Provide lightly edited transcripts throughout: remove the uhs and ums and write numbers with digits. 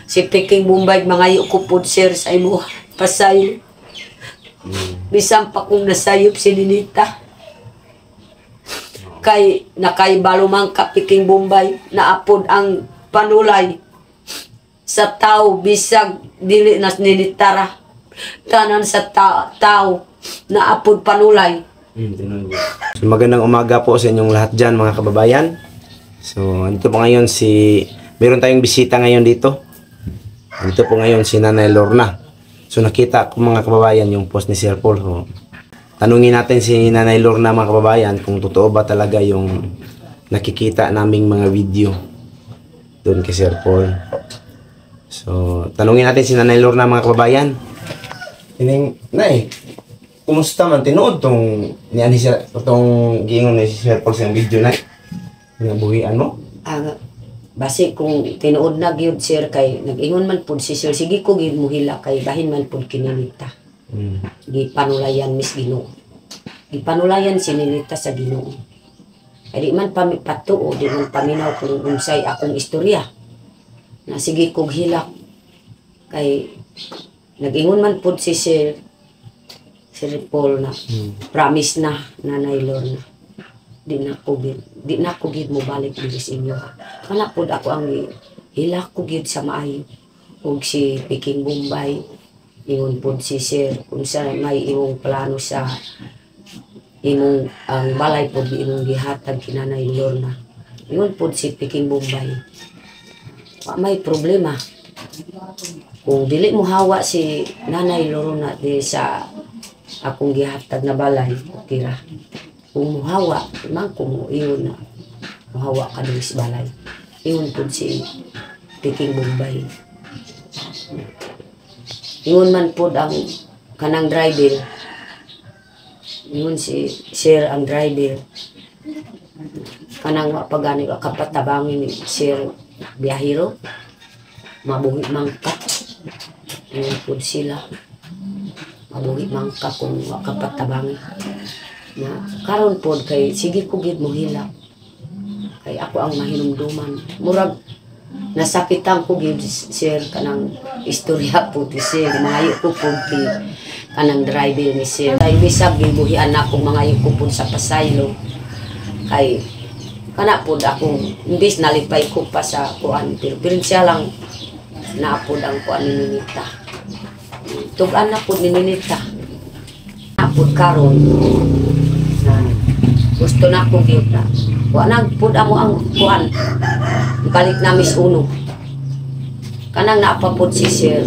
Si Peking Bombay mga ko po sir sa imo pasayo. Bisan pa kung nasayop si Ninita. Kay nakaibalo man ka Peking Bombay naapod ang panulay sa tao bisag dili nas Ninitara. Tanan sa tao naapod panulay. So, magandang umaga po sa inyong lahat dyan mga kababayan. So andito po ngayon meron tayong bisita ngayon dito. Dito po ngayon si Nanay Lorna. So nakita ko mga kababayan yung post ni Sir Paul. So, tanungin natin si Nanay Lorna mga kababayan kung totoo ba talaga yung nakikita naming mga video doon kay Sir Paul. So tanungin natin si Nanay Lorna mga kababayan. Nay, kumusta man tinuod tong giingon ni Sir Paul sa video na? Nabuhian mo? Basi kung tinuod na gyud sir kay nag-ingon man pud si sir sige ko gyud muhila kay bahin man pud kininita. Gipanulayan mis Ginoo. Gipanulayan si Ninita sa Ginoo. Kay di man patuo, di man paminaw kung unsay akong istorya. Na sige kog hilak kay nag-ingon man pud si Sir Paul na promise na Nanay Lorna. Di na ko gid mo balik dito sa inyo. Kana pud ako ang hilak ko gid sa maayo. Ug si Peking Bombay ingon pud si Sir kung sa may imong plano sa imong ang balay pud imong gihatag kina Nanay Lorna. Ingon pud si Peking Bombay. Wa may problema. Kung dili mo hawa si Nanay Lorna di sa akong gihatag na balay, okay ra. Kung muhawa, man kung iyon na muhawa ka doon sa balay. Iyon po si Peking Bombay. Iyon man po ang kanang driver. Iyon si Sir ang driver. Kanang pagani kapatabangin ni Sir Biyahiro. Mabuhi mangka. Iyon po sila. Mabuhi mangka kung kapatabangin. Na karon pod kay sige ko gid mo hilak kay ako ang mahinumduman murag nasakitan ko gid sir kanang istorya po ti sir maayo ko pod ti kanang driver ni sir kay bisag gibuhian ako maayo ko pod sa pasaylo kay kana pod ako imbis nalipay ko pa sa kuan pero siya lang naapod ang kuan ni Ninita tugan na pod ni Ninita naapod karon gusto na ko gyud na. Wa nagpud amo ang kuan. Balik na mis uno. Kanang napapod si Sir.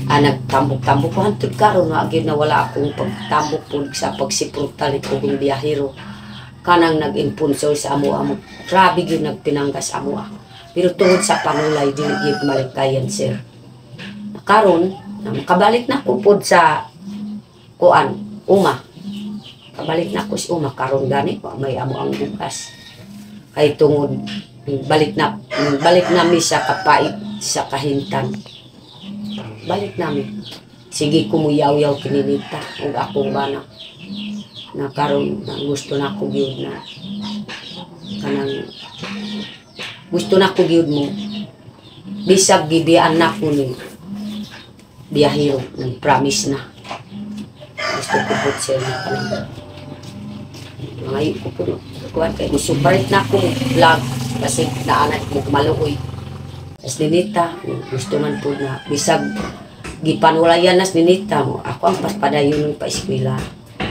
Nagtambok-tambok ko hantud karon nga gyud na wala akong pagtambok pud sa pagsiprutal ko ng biyahero. Kanang nag-imponsor sa amo-amo. Grabe gyud nagpinanggas amo. Pero tungod sa panulay dili gyud malikayan Sir. Karon makabalik na ko pud sa kuan, uma. Kabalik na ko si Uma karon gani ko may amo ang bukas kay tungod balik na mi sa kapait sa kahintan balik namin sige kumuyaw-yaw kininita ug akong bana na karon na gusto na ko gyud na kanang gusto na ko gyud mo bisag gibian na ko ni biyahero ng promise na gusto ko po siya na kanang ngayon ko po kuhan kay musuparit na akong vlog kasi naanat mo maluoy as Ninita gusto man po na bisag gipanulayan nas Ninita mo ako ang paspadayon ng pa-eskwela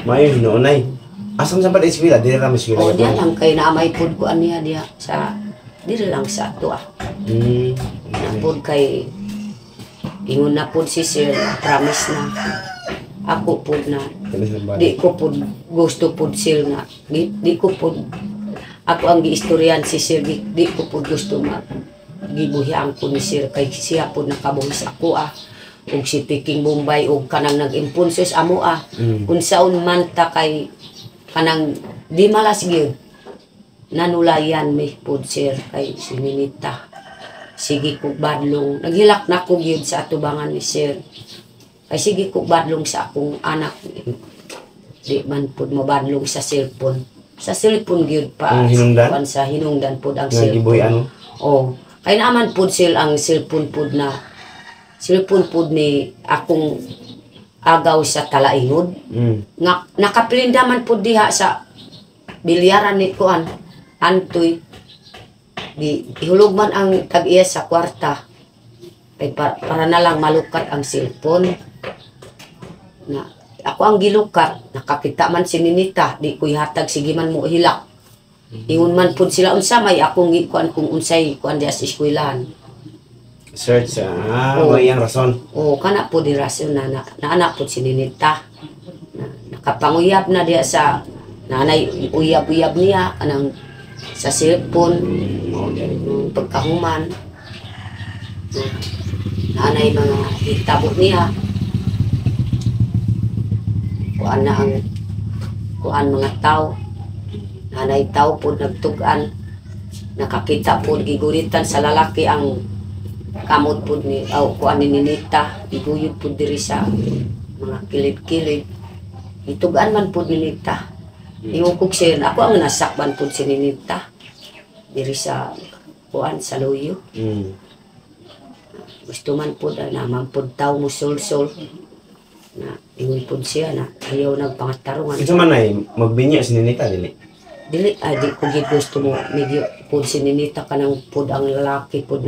Mayo hinoonay asam sa pa-eskwela dili ra eskwela o diya lang kay naamay pod ko aniya diya sa dili lang sa ato na pod kay ingon na pod si Sir promise na ako po na di ko po gusto po sir na di ko po ako ang giistoryan si Sir di ko po gusto gibuhian ko ni Sir kay siya po nakabuhi sa ako ug si Peking Bombay ug kanang nag-impulsos amo kung saon man ta kay kanang di malas gyud nanulayan mi po Sir kay si Ninita sige ko badlong naghilak na ko gyud sa atubangan ni Sir ay sige ko badlong sa akong anak. Di man po mabadlong sa cellphone. Sa cellphone gyud pa. Hinungdan? Sa hinungdan po ang cellphone. Oh, Kay naman pud sir ang cellphone pud ni akong agaw sa talainod. Nga nakaprinda man pud diha sa bilyaran ni kuan Antoy. Di ihulog man ang tag-iya sa kwarta. Kay para na lang malukat ang cellphone. Na ako ang gilukat, nakakita man si Ninita, di ko ihatag sige man mo hilak. Ingon man pud sila unsa may akong gikuan kung unsay kuan diha sa eskwelahan. Search may ang rason. Kana po di rason na naanak po si Ninita. Nakapanguyab na diya sa nanay, uyab-uyab niya kanang sa cellphone, pagkahuman. Nanay mga hitabo niya. Kuan na ang mga tao. Nanay tao po nagtugan. Nakakita po, giguritan sa lalaki ang kamot po ni kuan ni Ninita, iguyod po diri sa mga kilid-kilid. Itugan man po ni Ninita. Ingon ko siya, ako ang nasakban po si Ninita diri sa kuan sa luyo. Gusto man po na naman po tao mo sol-sol na ingon po siya na ayaw nagpangatarungan. Ito man ay magbinya si Ninita dili. Dili di ko gid gusto mo medyo po si Ninita kanang po ang lalaki po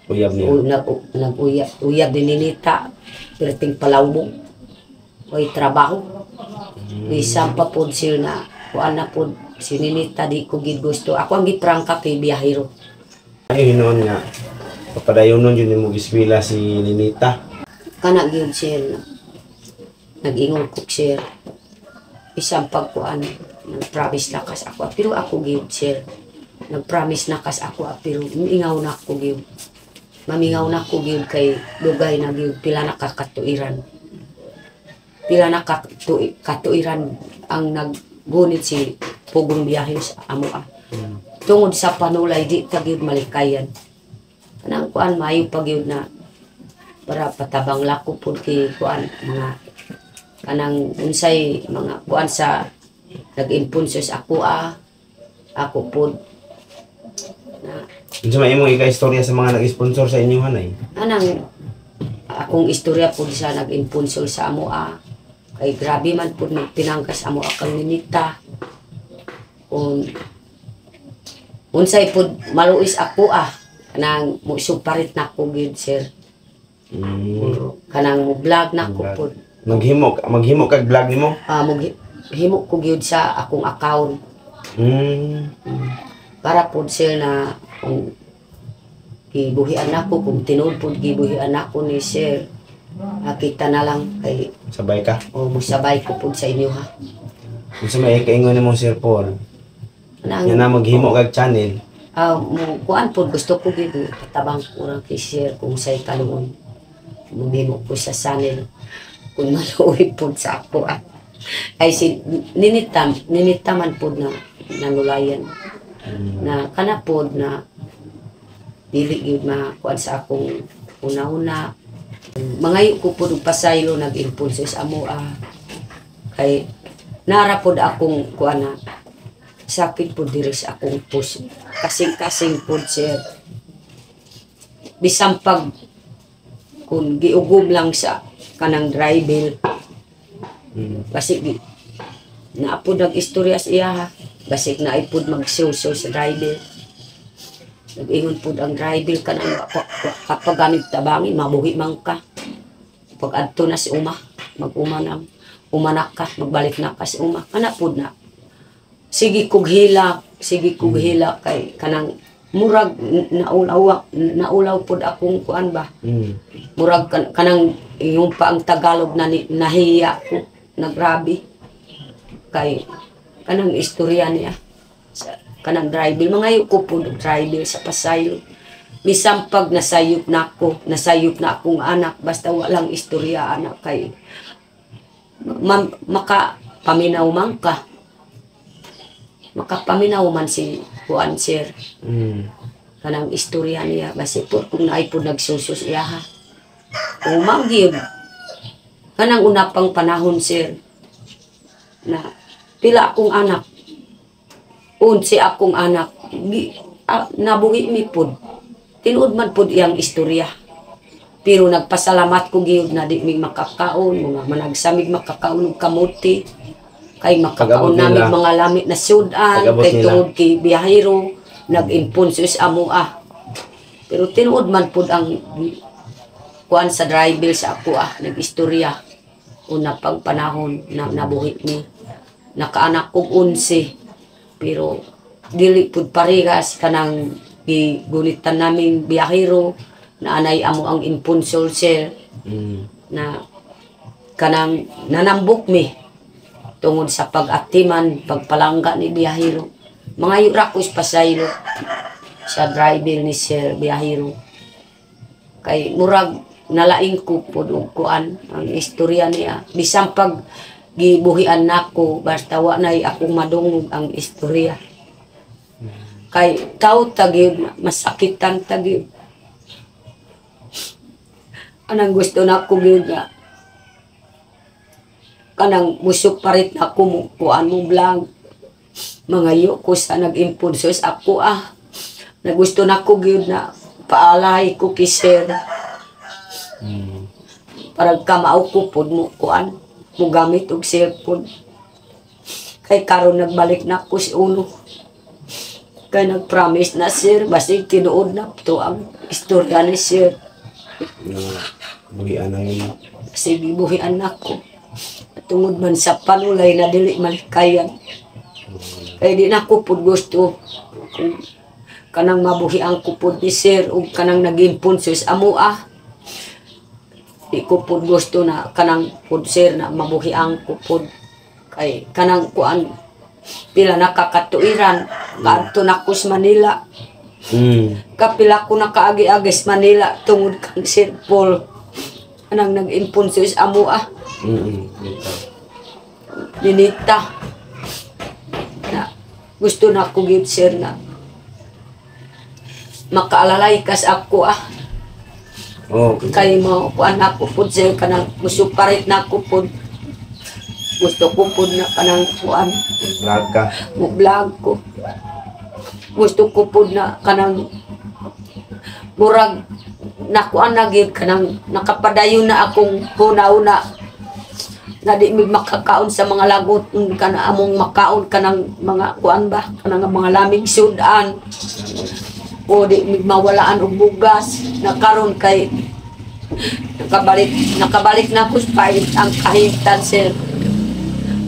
Uyab niya. Nag-uyab din Ninita. Pirating palawbong. May trabaho. Isang pa po sila na kuan na po si Ninita di ko gid gusto. Ako ang giprangka kay biyahero. Ay hinuon nga. Papadayon nun yun mo giskwela si Ninita. Kana gyud sir. Nag-ingon ko sir. Isang pagkuan nag-promise na kas ako pero ako gyud sir. Nag-promise na kas ako pero ingaw na ako gyud. Mamingaw na ko gyud kay dugay na gyud pila na kakatuiran. Pila na katuiran ang naggunit si Pugong Biyahe sa amoa. Tungod sa panulay di ta gyud malikayan. Kanang kuan maayo pa gyud na para patabang lako pud kay kuan mga kanang unsay mga kuan sa nag-impulso sa ako pud na Unsa may imong ika-istorya sa mga nag-sponsor sa inyo hanay? anang akong istorya po sa nag-imponsol sa amoa. Kay grabe man po nagtinangkas amoa kang Ninita. Kung unsay po maluis ako kanang musuparit na ko gid sir. Kanang vlog na ko po. Maghimo kag vlog nimo? Himo ko gyud sa akong account. Para po sir na kung gibuhian ako, kung tinuod po gibuhian ako ni sir, kita na lang kay Sabay ka? musabay ko po sa inyo ha. Unsa may kaingon nimo Sir Paul? Yan na maghimo kag channel. Kuan po gusto ko gid patabang ko lang kay sir kung say kaluon. Maghimo ko sa channel kung maluoy po sa ako ay si Ninita man po na nanulayan na kana po na dili gyud makuan sa akong una-una. Mangayo ko po pasaylo nag-impulso sa amoa. Kay nara pod akong kuan na sakit po diri sa akong puso. Kasing-kasing po sir. Bisang pag kung giugom lang sa kanang dry bill. Basig naapod nag-istorya sa iya ha. Basig na ipod magsuso sa dry bill. Nag-ingon po ang dry bill ka na kapag ganit tabangin, mabuhi man ka. Pag adto na si uma, umanak ka, magbalik na ka si uma. Kana po na. Sige kog hila kay kanang murag naulaw po akong kuan ba. Murag kanang yung pa ang Tagalog na nahiya ko, nagrabi. Kay kanang istorya niya. Kanang dry bill, mangayo ko po dry bill sa pasayo. Bisang pag nasayop na akong anak, basta walang istorya anak kay makapaminaw man ka. Makapaminaw man si Juan sir. Kanang istorya niya, basta po kung naay po nagsusus iya ha. Umagyod. Kanang una pang panahon sir, na pila akong anak. Si akong anak nabuhi mi pod tinuod man pud iyang istorya. Pero nagpasalamat ko gyud na di mi makakaon, mga managsamig makakaon og kamuti. Kay makakaon Pag-abot namin nila. mga lamit na sudan, Pag-abot kay nila. tungod kay biyahero, nag-impunsos amo Pero tinuod man pud ang kuan sa dry bill sa ako nag-istorya. Una pag panahon na nabuhi ni. Nakaanak kog 11. Pero dili pud parehas kanang gigulitan namin biyahero na anay amo ang imponsor sir na kanang nanambok mi tungod sa pag-atiman, pagpalangga ni biyahero. Mga yura ko pasaylo sa driver ni Sir Biyahero. Kay murag nalaing ko po kuan ang istorya niya. Bisang pag gibuhian nako basta wa nay akong madungog ang istorya. Kay tao tagid masakitan tagid. Anang gusto nako gyud nga kanang musok parit na ko kuan mo vlog. Mangayo ko sa nag-impulsos ako na gusto na ko gyud na paalay ko kay Sir. Para kamao ko pod mo kuan mo gamit og cellphone. Kay karon nagbalik na ko si uno. Kay nag-promise na Sir basta tinuod na to ang istorya ni Sir. Buhian na yun. Kasi gibuhian nako. Tungod man sa panulay na dili malikayan. Kaya di na ko pud gusto kung kanang mabuhian ko pud ni Sir o kanang naging punsos amo di ko pud gusto na kanang pud Sir na mabuhian ko pud kay kanang kuan pila nakakatuiran kadto na ko sa Manila. Kapila ko nakaagi-agi sa Manila tungod kang Sir Paul kanang naging punsos amo Ninita na gusto na ko gyud Sir na makaalalay kas ako Oh, kay mo kuan ako pud Sir kanang musuparit na ako pud gusto ko pud na kanang kuan vlog ka. mo vlog ko gusto ko pud na kanang murag nakuan na gyud kanang nakapadayon na akong huna-una na di mi makakaon sa mga lagot kana among makaon kanang mga kuan ba kanang mga lamig sudan o di mi mawalaan og bugas na karon kay nakabalik na ko sa ang kahitan Sir.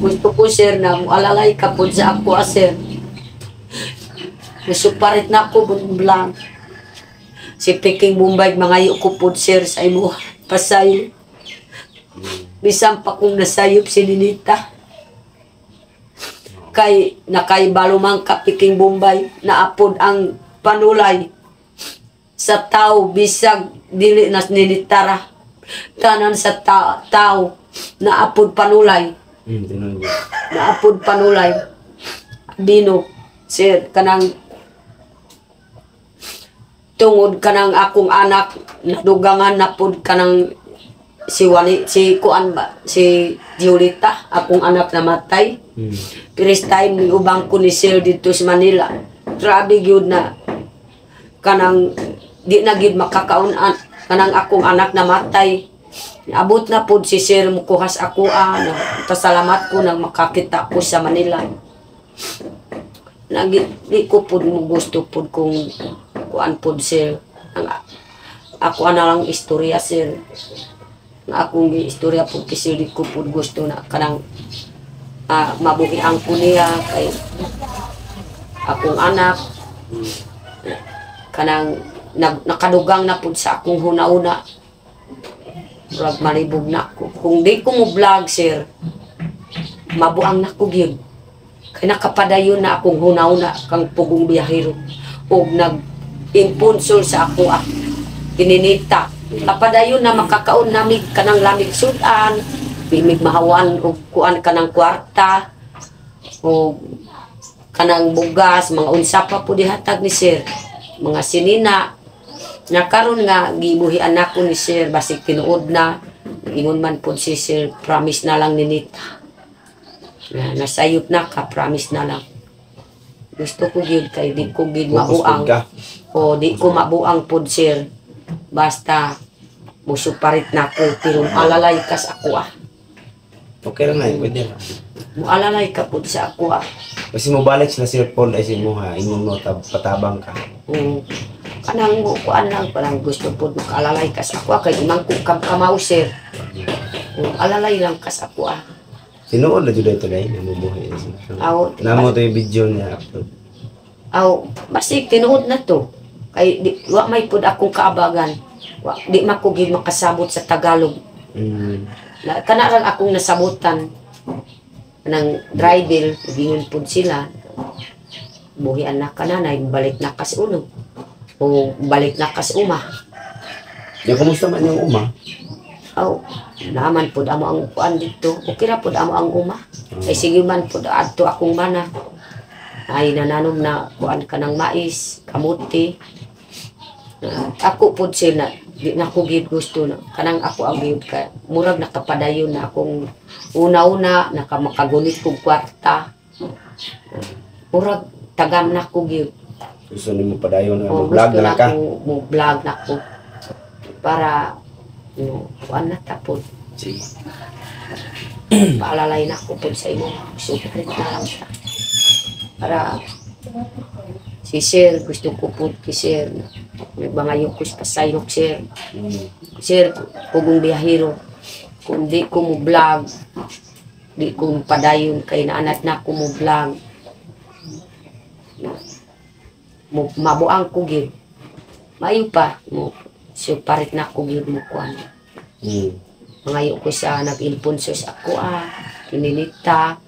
Gusto ko Sir na mualalay ka pud sa ako Sir. Nasuparit na ako blang si Peking Bombay mga ko pud Sir sa imo pasay. Bisan pa kung nasayop si Ninita. Kay nakaibalo man ka Peking Bombay na apod ang panulay sa tao bisag dili nas Ninitara. Tanan sa tao na apod panulay. Na apod panulay. Dino Sir kanang tungod kanang akong anak nadugangan na pud kanang si kuan ba si Julita akong anak namatay. First time ni ubang ko ni Sir dito sa Manila. Grabe gyud na kanang di na gyud makakaon kanang akong anak namatay. Abot na pud si Sir mukuhas ako pasalamat ko nang makakita ko sa Manila. Di ko pud mo gusto pud kung kuan pud Sir ang ako na lang istorya Sir na akong istorya pud kasi di ko pud gusto na kanang mabuhian ko niya kay akong anak kanang nakadugang na pud sa akong huna-una murag malibog na ko kung di ko mo vlog Sir mabuang na ko gyud kay nakapadayon na akong huna-una kang pugong biyahero og nag-imponsor sa ako Ninita. Kapadayon na makakaon namig kanang lamig sudan, bimig mahawan o kuan kanang kwarta o kanang bugas, mga unsa pa po dihatag ni Sir. Mga sinina na karon nga gibuhian nako ni Sir basig tinuod na ingon man po si Sir promise na lang ni Ninita. Nasayop na ka promise na lang. Gusto ko gyud kay di ko gyud mauang. O di ko mabuang pod sir. Basta musuparit na ko pero alalay ka sa ako ah. Okay lang na, pwede lang. Mualalay ka pod sa ako ah. Kasi mo balik sila Sir Paul ay si mo ha, ingon mo patabang ka. Kanang mo kuan lang parang gusto pod makalalay ka sa ako kay imang ko kamaw sir. Alalay lang ka sa ako ah. Tinuod na jud ito dai, namubuhay na siya. Namo to yung video niya upload. Basig tinuod na to. Kay di wa may pod akong kaabagan. Di makugid makasabot sa Tagalog. Kana ran akong nasabutan ng dry bill, gingon pod sila. Buhian na kananay, balik na kas ulo. O balik na kas uma. Ya kumusta man yung uma? Naman pod amo ang kuan dito. Okay ra pod amo ang uma. Ay sige man pod adto akong mana. Ay nananom na kuan ka ng mais, kamuti. Ako pod sila di na ko gid gusto na kanang ako ang gid ka murag nakapadayon na akong una-una nakamakagunit kog kwarta. Murag tagam na ko gid. Gusto nimo padayon na vlog na ka. Mo vlog na ko para kuan na tapos. Sige. Paalalay na ko pod sa imo. Super na lang siya. Para si sir, gusto ko po ki sir. Nagbangayo ko sa pasayok sir. Sir, kung biyahero, kung di ko mo vlog, di ko padayon kay naanat na ko mo vlog. Mabuang ko gid. Mayo pa, so parit na ko gid mo kuan. Mangayo ko sa nag-imponsor sa ako kininita.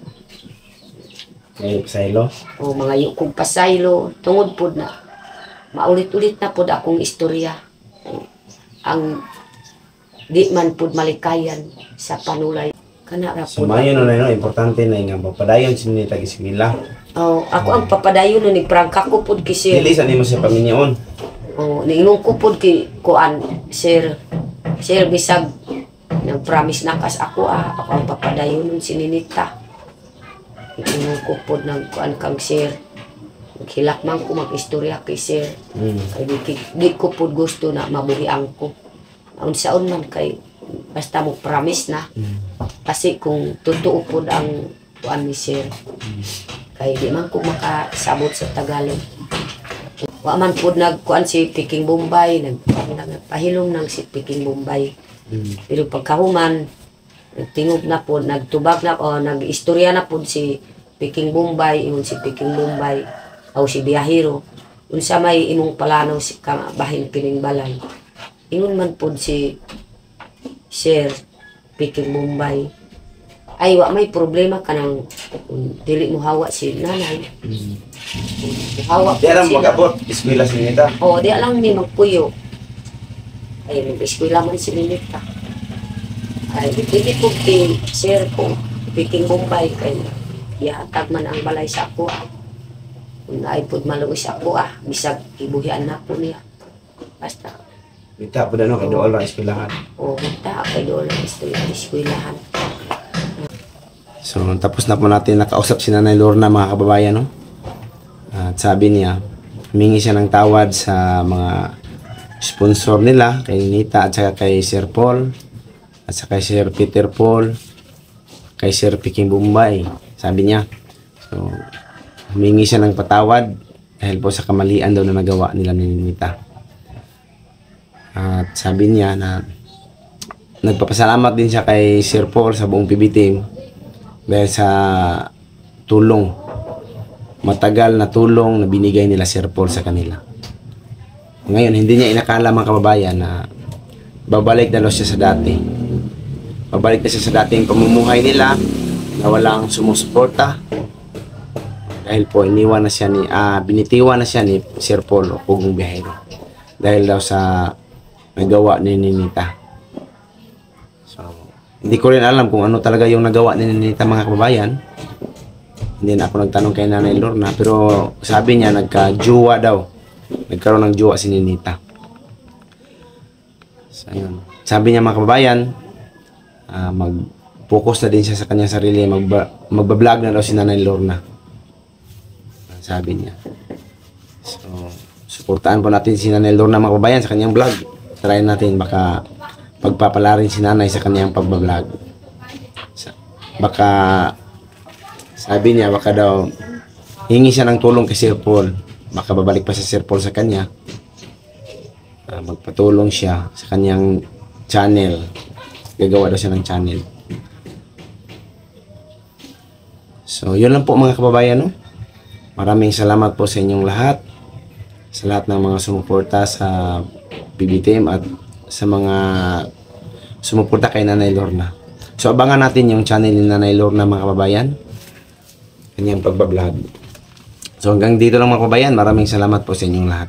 Ngayon pasaylo? Mangayo kong pasaylo. Tungod po na. Maulit-ulit na po akong istorya. Ang di man po malikayan sa panulay. Kanara po. So mayo na importante na nga papadayon sini tag-eskwela. Ako ang papadayon ni prangka ko po kisir. Dili sa nimo sa paminyon. Niingon ko po kuan sir. Sir bisag nag-promise na kas ako ako ang papadayon ng sininita. Itinong ko po ng kuan kang sir. Maghilak man ko mag-istorya kay sir. Kay di ko po gusto na mabuhian ko. Unsaon man kay basta mo promise na. Kasi kung totoo po ang kuan ni sir. Kay di man ko makasabot sa Tagalog. Wa man po nagkuan si Peking Bombay. Nagpahilom ng si Peking Bombay. Pero pagkahuman, nagtingog na po, nagtubag na o nag-istorya na po si Peking Bombay, ingon si Peking Bombay o si Biyahero. Unsa may imong palanaw si bahin pining balay. Ingon man po si Sir Peking Bombay. Ay wa may problema kanang dili mo hawa si nanay. Hawa Di alam magabot eskwela sinita. Di lang ni magpuyo. Ay mag-eskwela man si Linita. Ay, hindi po sir ko, Peking Bombay, kay ihatag man ang balay sa ako. Kung naipod maluwi sa ako, bisag ibuhian na po niya. Basta. Kita po na kay dool ra eskwelahan. Kita kay dool ra eskwelahan. So, tapos na po natin nakausap si Nanay Lorna, mga kababayan, no? At sabi niya, humingi siya ng tawad sa mga sponsor nila, kay Nita at saka kay Sir Paul at saka kay Sir Peter Paul, kay Sir Peking Bombay, sabi niya. So, humingi siya ng patawad dahil po sa kamalian daw na nagawa nila ni Nita. At sabi niya na nagpapasalamat din siya kay Sir Paul sa buong PB team dahil sa tulong, matagal na tulong na binigay nila Sir Paul sa kanila. Ngayon, hindi niya inakala, mga kababayan, na babalik na siya sa dati. Babalik na siya sa dating pamumuhay nila na walang sumusuporta. Dahil po, binitiwan na siya ni Sir Paul o Pugong Biyahero. Dahil daw sa nagawa ni Ninita. So, hindi ko rin alam kung ano talaga yung nagawa ni Ninita, mga kababayan. Hindi na ako nagtanong kay Nanay Lorna, pero sabi niya, nagka-juwa daw. Nagkaroon ng jowa si Ninita. So, ayun. Sabi niya, mga kababayan, mag-focus na din siya sa kanyang sarili. Magbablog na daw si Nanay Lorna. Sabi niya. So Suportahan po natin si Nanay Lorna mga kababayan sa kanyang vlog. Try natin baka pagpapala rin si Nanay sa kanyang pagbablog. Baka sabi niya baka daw hingi siya ng tulong kay Sir Paul. Baka babalik pa si Sir Paul sa kanya. Magpatulong siya sa kanyang channel. Gagawa daw siya ng channel. So, yun lang po mga kababayan. No? Maraming salamat po sa inyong lahat. Sa lahat ng mga sumuporta sa PBTM at sa mga sumuporta kay Nanay Lorna. So, abangan natin yung channel ni Nanay Lorna mga kababayan. Kanyang pagbablog. So, hanggang dito lang mga kababayan. Maraming salamat po sa inyong lahat.